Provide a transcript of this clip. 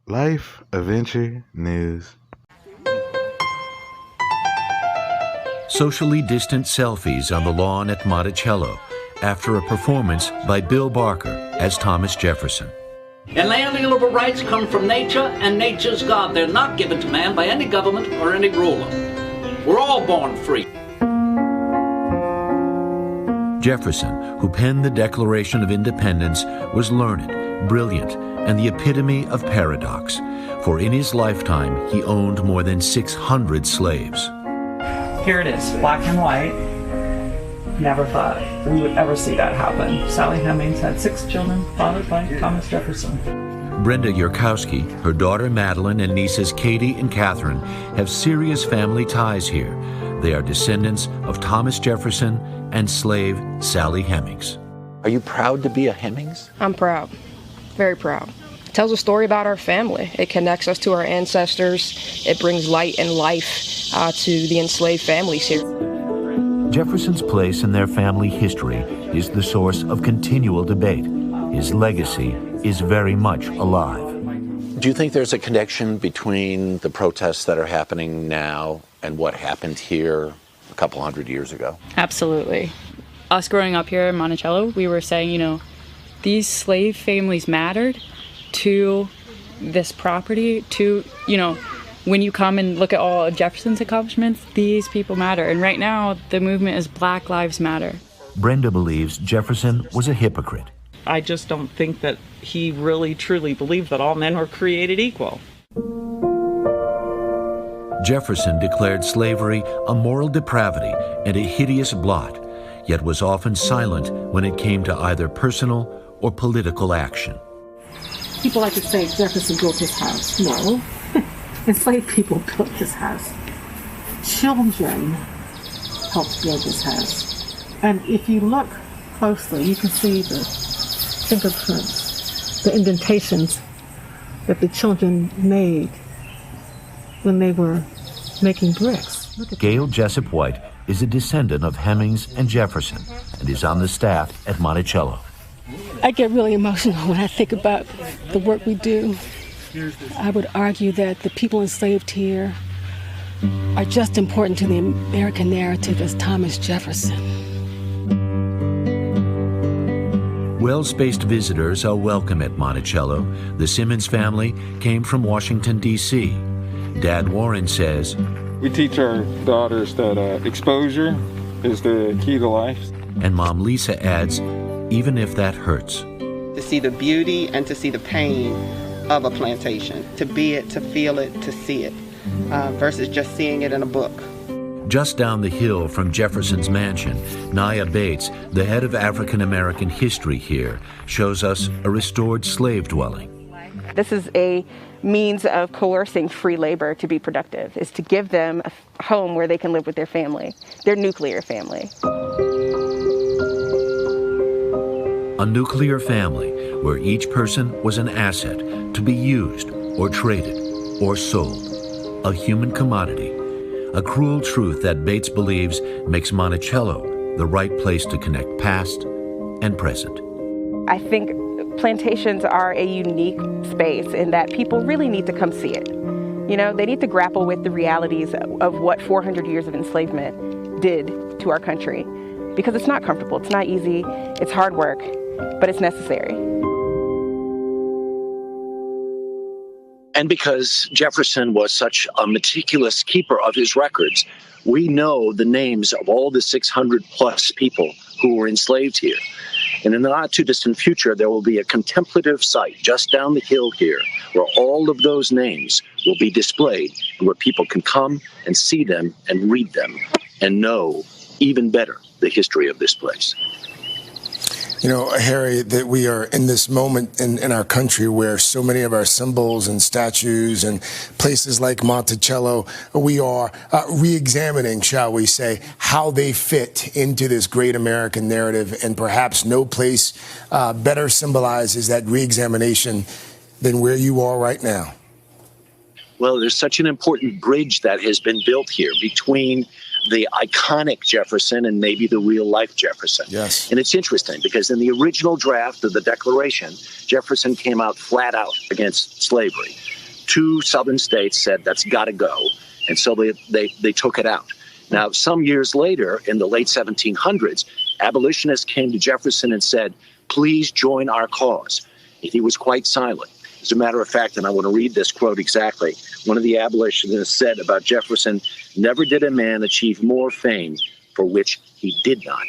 Life Adventure News. Socially distant selfies on the lawn at Monticello after a performance by Bill Barker as Thomas Jefferson. Inalienable rights come from nature and nature's God. They're not given to man by any government or any ruler. We're all born free. Jefferson, who penned the Declaration of Independence, was learned, brilliant, and the epitome of paradox, for in his lifetime he owned more than 600 slaves. Here it is, black and white. Never thought we would ever see that happen. Sally Hemings had 6 children, fathered by Thomas Jefferson. Brenda Yurkowski, her daughter Madeline, and nieces Katie and Catherine have serious family ties here. They are descendants of Thomas Jefferson and slave Sally Hemings. Are you proud to be a Hemings? I'm proud, very proud. It tells a story about our family. It connects us to our ancestors. It brings light and life to the enslaved families here. Jefferson's place in their family history is the source of continual debate. His legacy is very much alive. Do you think there's a connection between the protests that are happening now and what happened here a couple hundred years ago? Absolutely. Us growing up here in Monticello, we were saying, these slave families mattered to this property, to, when you come and look at all of Jefferson's accomplishments, these people matter. And right now, the movement is Black Lives Matter. Brenda believes Jefferson was a hypocrite. I just don't think that he really truly believed that all men were created equal. Jefferson declared slavery a moral depravity and a hideous blot, yet was often silent when it came to either personal or political action. People like to say Jefferson built his house. No. Enslaved people built his house. Children helped build his house. And if you look closely, you can see the fingerprints, the indentations that the children made when they were making bricks. Gail Jessup White is a descendant of Hemings and Jefferson and is on the staff at Monticello. I get really emotional when I think about the work we do. I would argue that the people enslaved here are just important to the American narrative as Thomas Jefferson. Well-spaced visitors are welcome at Monticello. The Simmons family came from Washington, D.C. Dad Warren says, "We teach our daughters that exposure is the key to life." And Mom Lisa adds, even if that hurts. To see the beauty and to see the pain of a plantation, to be it, to feel it, to see it, versus just seeing it in a book. Just down the hill from Jefferson's mansion, Nia Bates, the head of African American history here, shows us a restored slave dwelling. This is a means of coercing free labor to be productive, is to give them a home where they can live with their family, their nuclear family. A nuclear family where each person was an asset to be used or traded or sold. A human commodity. A cruel truth that Bates believes makes Monticello the right place to connect past and present. I think plantations are a unique space in that people really need to come see it. They need to grapple with the realities of what 400 years of enslavement did to our country. Because it's not comfortable, it's not easy, it's hard work, but it's necessary. And because Jefferson was such a meticulous keeper of his records, we know the names of all the 600 plus people who were enslaved here. And in the not too distant future, there will be a contemplative site just down the hill here where all of those names will be displayed and where people can come and see them and read them and know even better the history of this place. Harry, that we are in this moment in our country where so many of our symbols and statues and places like Monticello, we are re-examining, shall we say, how they fit into this great American narrative, and perhaps no place better symbolizes that re-examination than where you are right now. Well, there's such an important bridge that has been built here between the iconic Jefferson and maybe the real-life Jefferson. Yes. And it's interesting because in the original draft of the Declaration, Jefferson came out flat out against slavery. 2 southern states said that's got to go, and so they took it out. Now, some years later, in the late 1700s, abolitionists came to Jefferson and said, please join our cause. He was quite silent. As a matter of fact, and I want to read this quote exactly, one of the abolitionists said about Jefferson, never did a man achieve more fame for which he did not